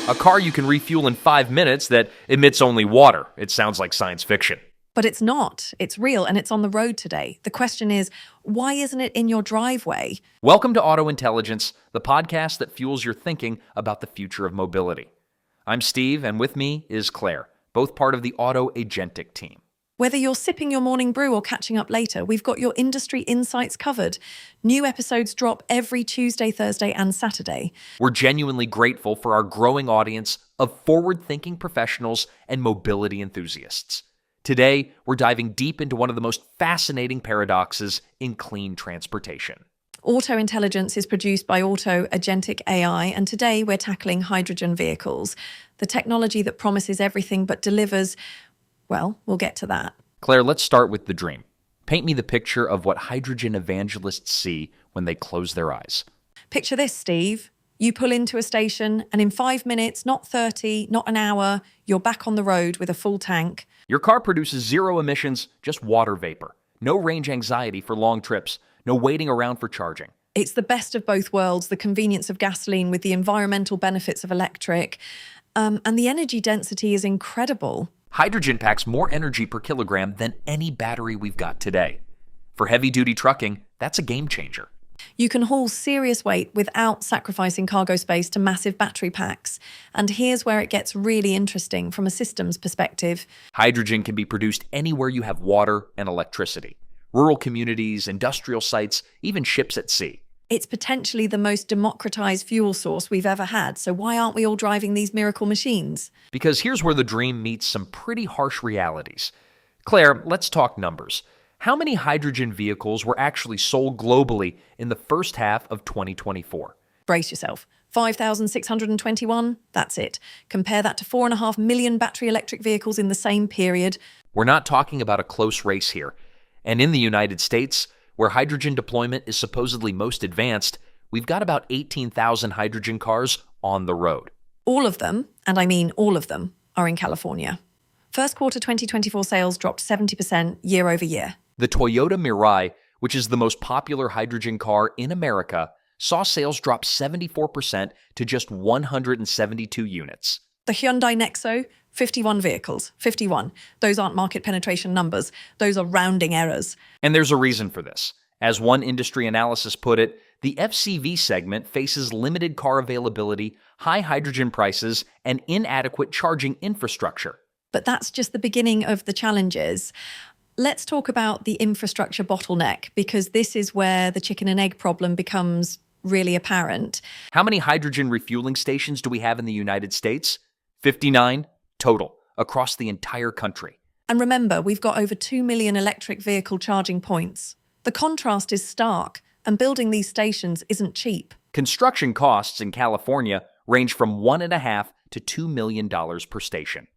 A car you can refuel in 5 minutes that emits only water. It sounds like science fiction. But it's not. It's real, and it's on the road today. The question is, why isn't it in your driveway? Welcome to Auto Intelligence, the podcast that fuels your thinking about the future of mobility. I'm Steve, and with me is Claire, both part of the Auto Agentic team. Whether you're sipping your morning brew or catching up later, we've got your industry insights covered. New episodes drop every Tuesday, Thursday, and Saturday. We're genuinely grateful for our growing audience of forward-thinking professionals and mobility enthusiasts. Today, we're diving deep into one of the most fascinating paradoxes in clean transportation. Auto Intelligence is produced by Auto Agentic AI, and today we're tackling hydrogen vehicles, the technology that promises everything but delivers. Well, we'll get to that. Claire, let's start with the dream. Paint me the picture of what hydrogen evangelists see when they close their eyes. Picture this, Steve. You pull into a station, and in 5 minutes, not 30, not an hour, you're back on the road with a full tank. Your car produces zero emissions, just water vapor. No range anxiety for long trips. No waiting around for charging. It's the best of both worlds, the convenience of gasoline with the environmental benefits of electric. And the energy density is incredible. Hydrogen packs more energy per kilogram than any battery we've got today. For heavy-duty trucking, that's a game changer. You can haul serious weight without sacrificing cargo space to massive battery packs. And here's where it gets really interesting from a systems perspective. Hydrogen can be produced anywhere you have water and electricity. Rural communities, industrial sites, even ships at sea. It's potentially the most democratized fuel source we've ever had, so why aren't we all driving these miracle machines? Because here's where the dream meets some pretty harsh realities. Claire, let's talk numbers. How many hydrogen vehicles were actually sold globally in the first half of 2024? Brace yourself. 5,621, that's it. Compare that to 4.5 million battery electric vehicles in the same period. We're not talking about a close race here. And in the United States, where hydrogen deployment is supposedly most advanced, we've got about 18,000 hydrogen cars on the road. All of them, and I mean all of them, are in California. First quarter 2024 sales dropped 70% year over year. The Toyota Mirai, which is the most popular hydrogen car in America, saw sales drop 74% to just 172 units. The Hyundai Nexo, 51 vehicles. 51. Those aren't market penetration numbers. Those are rounding errors. And there's a reason for this. As one industry analysis put it, the FCV segment faces limited car availability, high hydrogen prices, and inadequate charging infrastructure. But that's just the beginning of the challenges. Let's talk about the infrastructure bottleneck, because this is where the chicken and egg problem becomes really apparent. How many hydrogen refueling stations do we have in the United States? 59 total, across the entire country. And remember, we've got over 2 million electric vehicle charging points. The contrast is stark, and building these stations isn't cheap. Construction costs in California range from $1.5 to $2 million per station.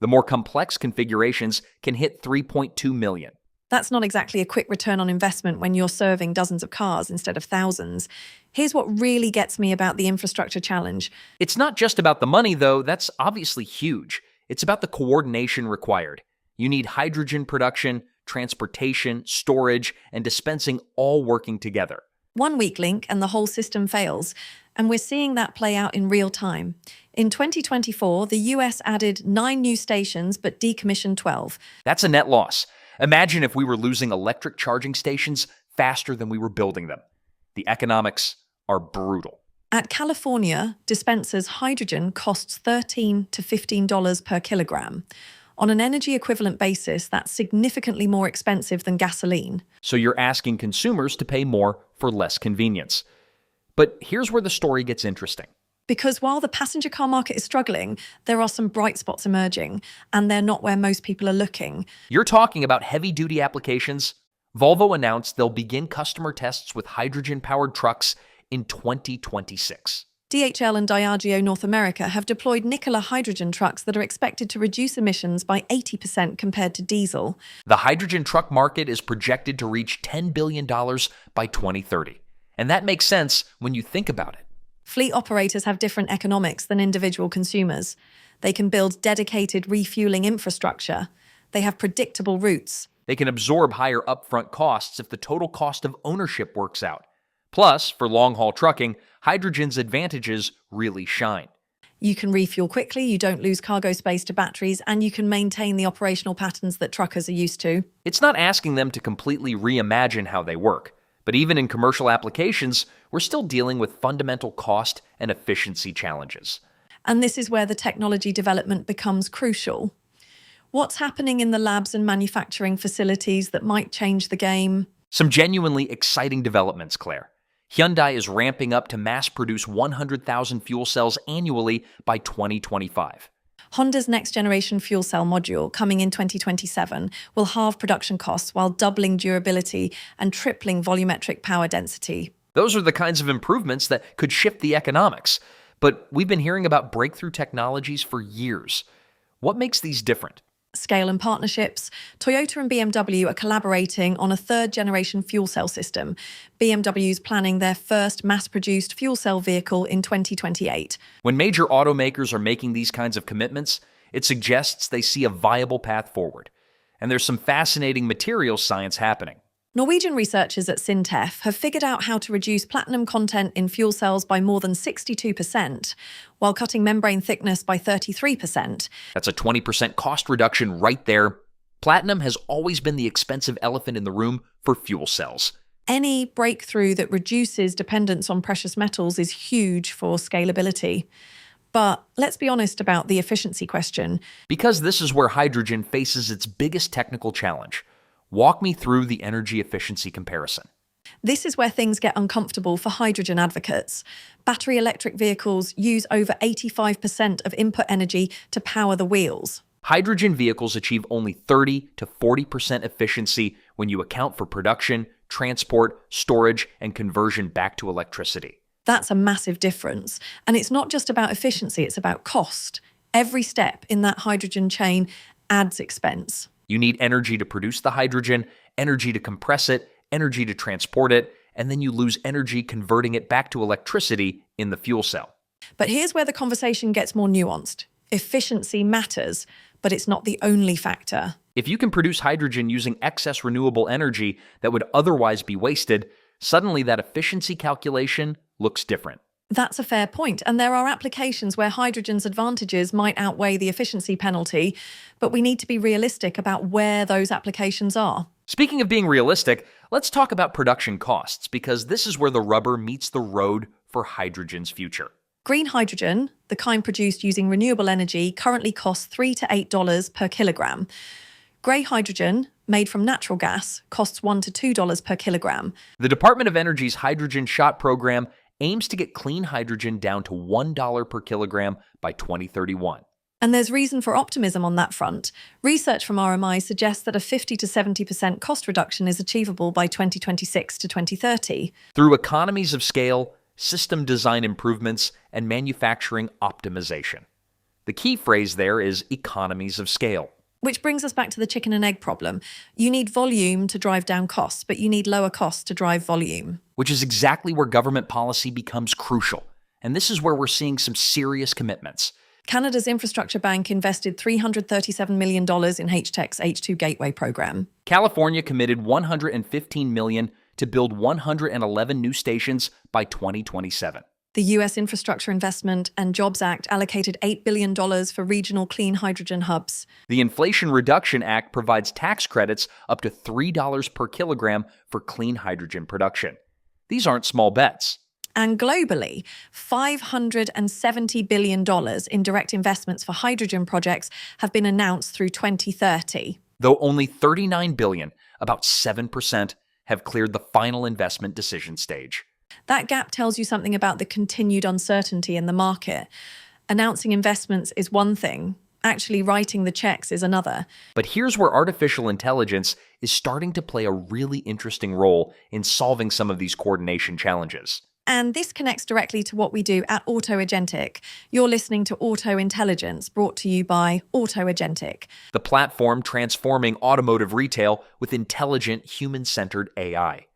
The more complex configurations can hit $3.2 million. That's not exactly a quick return on investment when you're serving dozens of cars instead of thousands. Here's what really gets me about the infrastructure challenge. It's not just about the money, though. That's obviously huge. It's about the coordination required. You need hydrogen production, transportation, storage, and dispensing all working together. One weak link and the whole system fails. And we're seeing that play out in real time. In 2024, the US added 9 new stations but decommissioned 12. That's a net loss. Imagine if we were losing electric charging stations faster than we were building them. The economics are brutal. At California, dispensers hydrogen costs $13 to $15 per kilogram. On an energy equivalent basis, that's significantly more expensive than gasoline. So you're asking consumers to pay more for less convenience. But here's where the story gets interesting. Because while the passenger car market is struggling, there are some bright spots emerging, and they're not where most people are looking. You're talking about heavy-duty applications. Volvo announced they'll begin customer tests with hydrogen-powered trucks in 2026. DHL and Diageo North America have deployed Nikola hydrogen trucks that are expected to reduce emissions by 80% compared to diesel. The hydrogen truck market is projected to reach $10 billion by 2030. And that makes sense when you think about it. Fleet operators have different economics than individual consumers. They can build dedicated refueling infrastructure. They have predictable routes. They can absorb higher upfront costs if the total cost of ownership works out. Plus, for long-haul trucking, hydrogen's advantages really shine. You can refuel quickly, you don't lose cargo space to batteries, and you can maintain the operational patterns that truckers are used to. It's not asking them to completely reimagine how they work, but even in commercial applications, we're still dealing with fundamental cost and efficiency challenges. And this is where the technology development becomes crucial. What's happening in the labs and manufacturing facilities that might change the game? Some genuinely exciting developments, Claire. Hyundai is ramping up to mass-produce 100,000 fuel cells annually by 2025. Honda's next-generation fuel cell module, coming in 2027, will halve production costs while doubling durability and tripling volumetric power density. Those are the kinds of improvements that could shift the economics. But we've been hearing about breakthrough technologies for years. What makes these different? Scale and partnerships. Toyota and BMW are collaborating on a third-generation fuel cell system. BMW's planning their first mass-produced fuel cell vehicle in 2028. When major automakers are making these kinds of commitments, it suggests they see a viable path forward. And there's some fascinating materials science happening. Norwegian researchers at Sintef have figured out how to reduce platinum content in fuel cells by more than 62%, while cutting membrane thickness by 33%. That's a 20% cost reduction right there. Platinum has always been the expensive elephant in the room for fuel cells. Any breakthrough that reduces dependence on precious metals is huge for scalability. But let's be honest about the efficiency question. Because this is where hydrogen faces its biggest technical challenge. Walk me through the energy efficiency comparison. This is where things get uncomfortable for hydrogen advocates. Battery electric vehicles use over 85% of input energy to power the wheels. Hydrogen vehicles achieve only 30 to 40% efficiency when you account for production, transport, storage, and conversion back to electricity. That's a massive difference. And it's not just about efficiency, it's about cost. Every step in that hydrogen chain adds expense. You need energy to produce the hydrogen, energy to compress it, energy to transport it, and then you lose energy converting it back to electricity in the fuel cell. But here's where the conversation gets more nuanced. Efficiency matters, but it's not the only factor. If you can produce hydrogen using excess renewable energy that would otherwise be wasted, suddenly that efficiency calculation looks different. That's a fair point, and there are applications where hydrogen's advantages might outweigh the efficiency penalty, but we need to be realistic about where those applications are. Speaking of being realistic, let's talk about production costs, because this is where the rubber meets the road for hydrogen's future. Green hydrogen, the kind produced using renewable energy, currently costs $3 to $8 per kilogram. Grey hydrogen, made from natural gas, costs $1 to $2 per kilogram. The Department of Energy's Hydrogen Shot program aims to get clean hydrogen down to $1 per kilogram by 2031. And there's reason for optimism on that front. Research from RMI suggests that a 50 to 70% cost reduction is achievable by 2026 to 2030. Through economies of scale, system design improvements, and manufacturing optimization. The key phrase there is economies of scale. Which brings us back to the chicken and egg problem. You need volume to drive down costs, but you need lower costs to drive volume. Which is exactly where government policy becomes crucial. And this is where we're seeing some serious commitments. Canada's Infrastructure Bank invested $337 million in HTEC's H2 Gateway program. California committed $115 million to build 111 new stations by 2027. The U.S. Infrastructure Investment and Jobs Act allocated $8 billion for regional clean hydrogen hubs. The Inflation Reduction Act provides tax credits up to $3 per kilogram for clean hydrogen production. These aren't small bets. And globally, $570 billion in direct investments for hydrogen projects have been announced through 2030. Though only $39 billion, about 7%, have cleared the final investment decision stage. That gap tells you something about the continued uncertainty in the market. Announcing investments is one thing. Actually writing the checks is another. But here's where artificial intelligence is starting to play a really interesting role in solving some of these coordination challenges. And this connects directly to what we do at AutoAgentic. You're listening to Auto Intelligence, brought to you by AutoAgentic, the platform transforming automotive retail with intelligent, human-centered AI.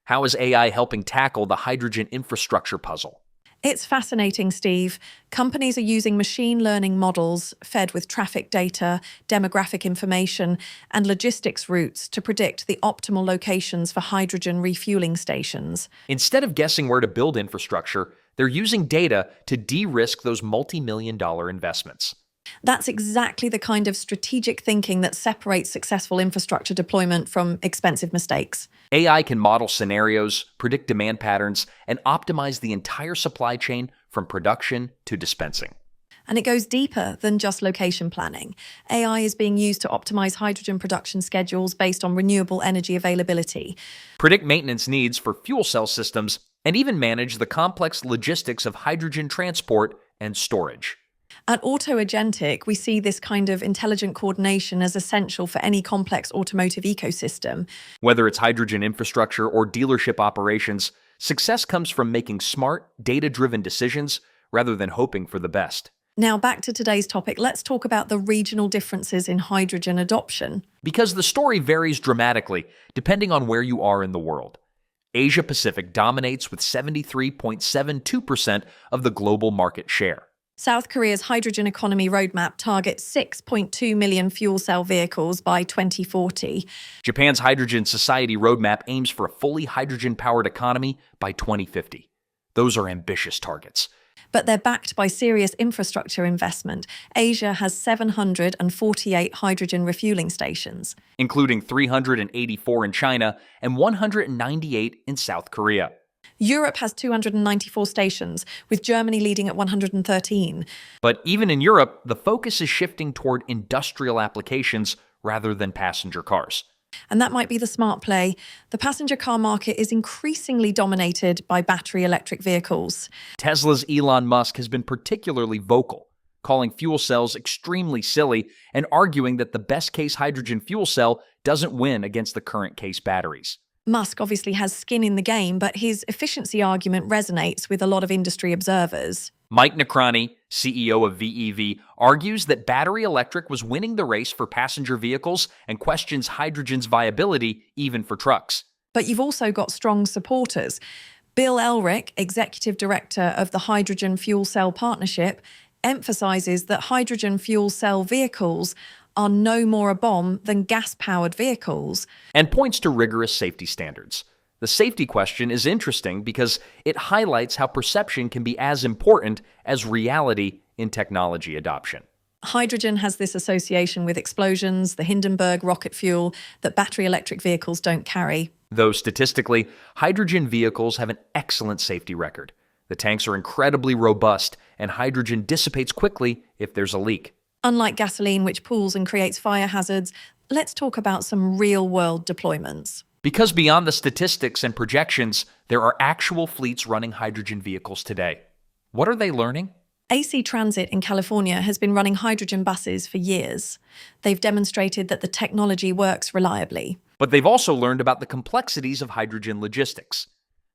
How is AI helping tackle the hydrogen infrastructure puzzle? It's fascinating, Steve. Companies are using machine learning models fed with traffic data, demographic information, and logistics routes to predict the optimal locations for hydrogen refueling stations. Instead of guessing where to build infrastructure, They're using data to de-risk those multi-million-dollar investments. That's exactly the kind of strategic thinking that separates successful infrastructure deployment from expensive mistakes. AI can model scenarios, predict demand patterns, and optimize the entire supply chain from production to dispensing. And it goes deeper than just location planning. AI is being used to optimize hydrogen production schedules based on renewable energy availability, Predict maintenance needs for fuel cell systems, and even manage the complex logistics of hydrogen transport and storage. At AutoAgentic, we see this kind of intelligent coordination as essential for any complex automotive ecosystem. Whether it's hydrogen infrastructure or dealership operations, success comes from making smart, data-driven decisions rather than hoping for the best. Now, back to today's topic, let's talk about the regional differences in hydrogen adoption. Because the story varies dramatically depending on where you are in the world. Asia Pacific dominates with 73.72% of the global market share. South Korea's hydrogen economy roadmap targets 6.2 million fuel cell vehicles by 2040. Japan's Hydrogen Society roadmap aims for a fully hydrogen-powered economy by 2050. Those are ambitious targets. But they're backed by serious infrastructure investment. Asia has 748 hydrogen refueling stations, including 384 in China and 198 in South Korea. Europe has 294 stations, with Germany leading at 113. But even in Europe, the focus is shifting toward industrial applications rather than passenger cars. And that might be the smart play. The passenger car market is increasingly dominated by battery electric vehicles. Tesla's Elon Musk has been particularly vocal, calling fuel cells extremely silly and arguing that the best-case hydrogen fuel cell doesn't win against the current-case batteries. Musk obviously has skin in the game, but his efficiency argument resonates with a lot of industry observers. Mike Necrani, CEO of VEV, argues that battery electric was winning the race for passenger vehicles and questions hydrogen's viability even for trucks. But you've also got strong supporters. Bill Elrick, executive director of the Hydrogen Fuel Cell Partnership, emphasizes that hydrogen fuel cell vehicles are no more a bomb than gas-powered vehicles, and points to rigorous safety standards. The safety question is interesting because it highlights how perception can be as important as reality in technology adoption. Hydrogen has this association with explosions, the Hindenburg rocket fuel, that battery electric vehicles don't carry. Though statistically, hydrogen vehicles have an excellent safety record. The tanks are incredibly robust, and hydrogen dissipates quickly if there's a leak. Unlike gasoline, which pools and creates fire hazards, let's talk about some real-world deployments. Because beyond the statistics and projections, there are actual fleets running hydrogen vehicles today. What are they learning? AC Transit in California has been running hydrogen buses for years. They've demonstrated that the technology works reliably. But they've also learned about the complexities of hydrogen logistics.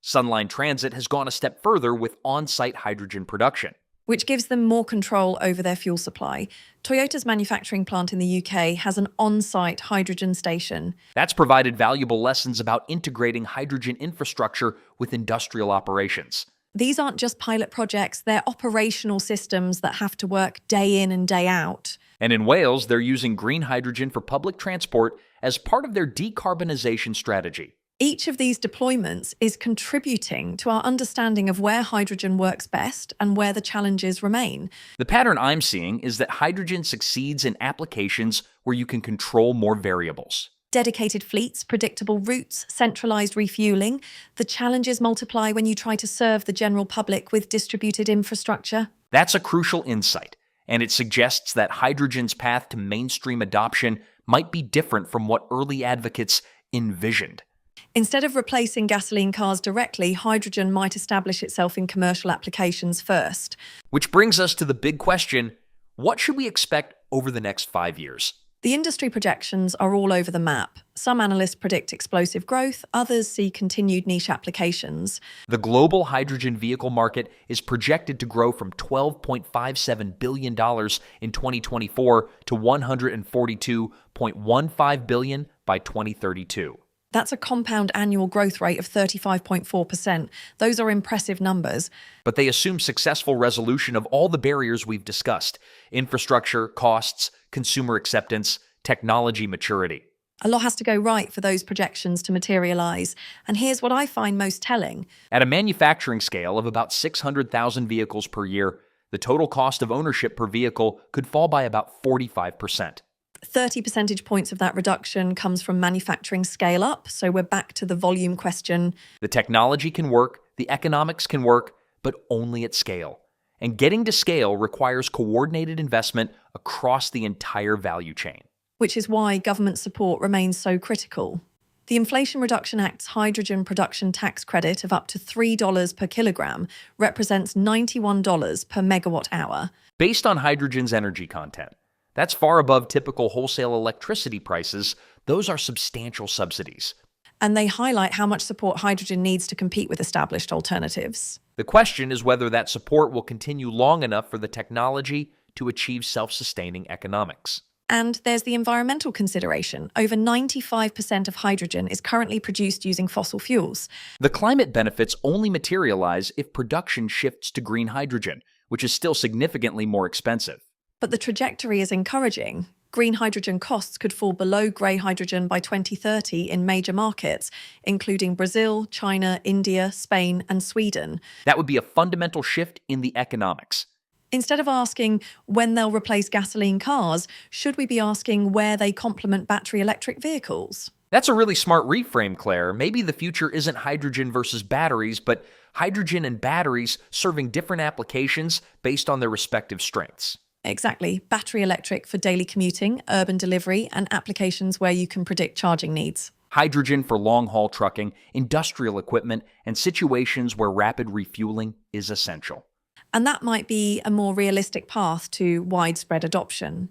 Sunline Transit has gone a step further with on-site hydrogen production, which gives them more control over their fuel supply. Toyota's manufacturing plant in the UK has an on-site hydrogen station. That's provided valuable lessons about integrating hydrogen infrastructure with industrial operations. These aren't just pilot projects, they're operational systems that have to work day in and day out. And in Wales, they're using green hydrogen for public transport as part of their decarbonization strategy. Each of these deployments is contributing to our understanding of where hydrogen works best and where the challenges remain. The pattern I'm seeing is that hydrogen succeeds in applications where you can control more variables. Dedicated fleets, predictable routes, centralized refueling. The challenges multiply when you try to serve the general public with distributed infrastructure. That's a crucial insight, and it suggests that hydrogen's path to mainstream adoption might be different from what early advocates envisioned. Instead of replacing gasoline cars directly, hydrogen might establish itself in commercial applications first. Which brings us to the big question, what should we expect over the next 5 years? The industry projections are all over the map. Some analysts predict explosive growth, others see continued niche applications. The global hydrogen vehicle market is projected to grow from $12.57 billion in 2024 to $142.15 billion by 2032. That's a compound annual growth rate of 35.4%. Those are impressive numbers. But they assume successful resolution of all the barriers we've discussed: infrastructure, costs, consumer acceptance, technology maturity. A lot has to go right for those projections to materialise. And here's what I find most telling. At a manufacturing scale of about 600,000 vehicles per year, the total cost of ownership per vehicle could fall by about 45%. 30 percentage points of that reduction comes from manufacturing scale up. So we're back to the volume question. The technology can work, the economics can work, but only at scale. And getting to scale requires coordinated investment across the entire value chain. Which is why government support remains so critical. The Inflation Reduction Act's hydrogen production tax credit of up to $3 per kilogram represents $91 per megawatt hour. Based on hydrogen's energy content, that's far above typical wholesale electricity prices. Those are substantial subsidies. And they highlight how much support hydrogen needs to compete with established alternatives. The question is whether that support will continue long enough for the technology to achieve self-sustaining economics. And there's the environmental consideration. Over 95% of hydrogen is currently produced using fossil fuels. The climate benefits only materialize if production shifts to green hydrogen, which is still significantly more expensive. But the trajectory is encouraging. Green hydrogen costs could fall below grey hydrogen by 2030 in major markets, including Brazil, China, India, Spain, and Sweden. That would be a fundamental shift in the economics. Instead of asking when they'll replace gasoline cars, should we be asking where they complement battery electric vehicles? That's a really smart reframe, Claire. Maybe the future isn't hydrogen versus batteries, but hydrogen and batteries serving different applications based on their respective strengths. Exactly. Battery electric for daily commuting, urban delivery, and applications where you can predict charging needs. Hydrogen for long-haul trucking, industrial equipment, and situations where rapid refueling is essential. And that might be a more realistic path to widespread adoption.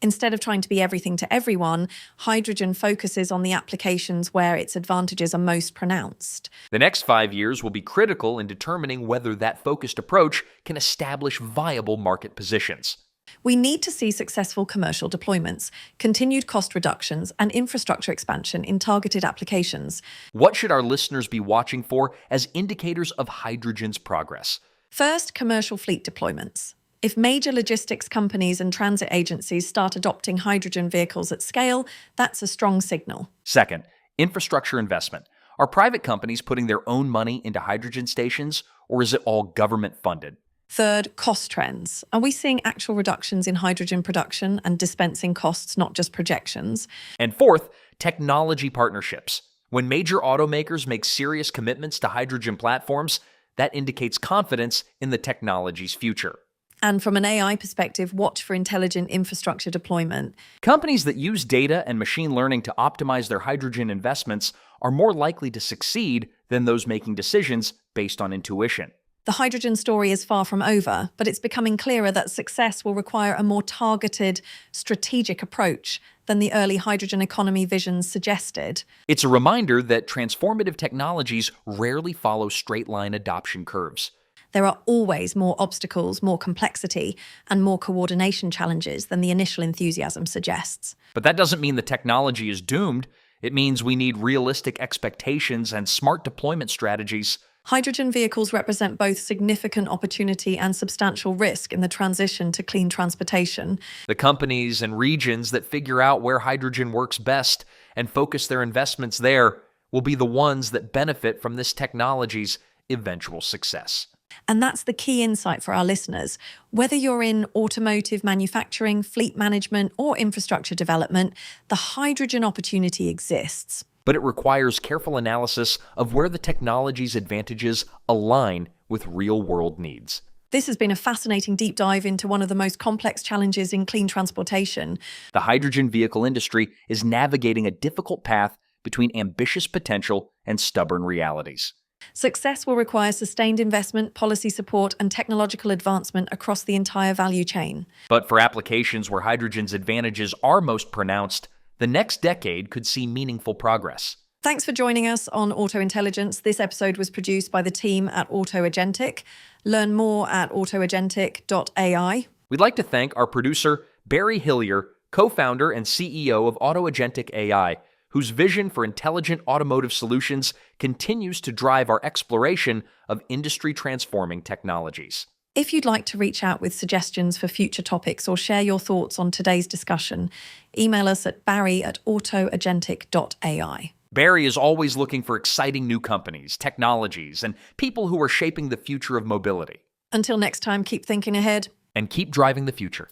Instead of trying to be everything to everyone, hydrogen focuses on the applications where its advantages are most pronounced. The next 5 years will be critical in determining whether that focused approach can establish viable market positions. We need to see successful commercial deployments, continued cost reductions, and infrastructure expansion in targeted applications. What should our listeners be watching for as indicators of hydrogen's progress? First, commercial fleet deployments. If major logistics companies and transit agencies start adopting hydrogen vehicles at scale, that's a strong signal. Second, infrastructure investment. Are private companies putting their own money into hydrogen stations, or is it all government funded? Third, cost trends. Are we seeing actual reductions in hydrogen production and dispensing costs, not just projections? And fourth, technology partnerships. When major automakers make serious commitments to hydrogen platforms, that indicates confidence in the technology's future. And from an AI perspective, watch for intelligent infrastructure deployment. Companies that use data and machine learning to optimize their hydrogen investments are more likely to succeed than those making decisions based on intuition. The hydrogen story is far from over, but it's becoming clearer that success will require a more targeted, strategic approach than the early hydrogen economy visions suggested. It's a reminder that transformative technologies rarely follow straight-line adoption curves. There are always more obstacles, more complexity, and more coordination challenges than the initial enthusiasm suggests. But that doesn't mean the technology is doomed. It means we need realistic expectations and smart deployment strategies. Hydrogen vehicles represent both significant opportunity and substantial risk in the transition to clean transportation. The companies and regions that figure out where hydrogen works best and focus their investments there will be the ones that benefit from this technology's eventual success. And that's the key insight for our listeners. Whether you're in automotive manufacturing, fleet management, or infrastructure development, the hydrogen opportunity exists. But it requires careful analysis of where the technology's advantages align with real-world needs. This has been a fascinating deep dive into one of the most complex challenges in clean transportation. The hydrogen vehicle industry is navigating a difficult path between ambitious potential and stubborn realities. Success will require sustained investment, policy support, and technological advancement across the entire value chain. But for applications where hydrogen's advantages are most pronounced, the next decade could see meaningful progress. Thanks for joining us on Auto Intelligence. This episode was produced by the team at Auto Agentic. Learn more at autoagentic.ai. We'd like to thank our producer, Barry Hillier, co-founder and CEO of Auto Agentic AI, whose vision for intelligent automotive solutions continues to drive our exploration of industry-transforming technologies. If you'd like to reach out with suggestions for future topics or share your thoughts on today's discussion, email us at barry@autoagentic.ai. Barry is always looking for exciting new companies, technologies, and people who are shaping the future of mobility. Until next time, keep thinking ahead And keep driving the future.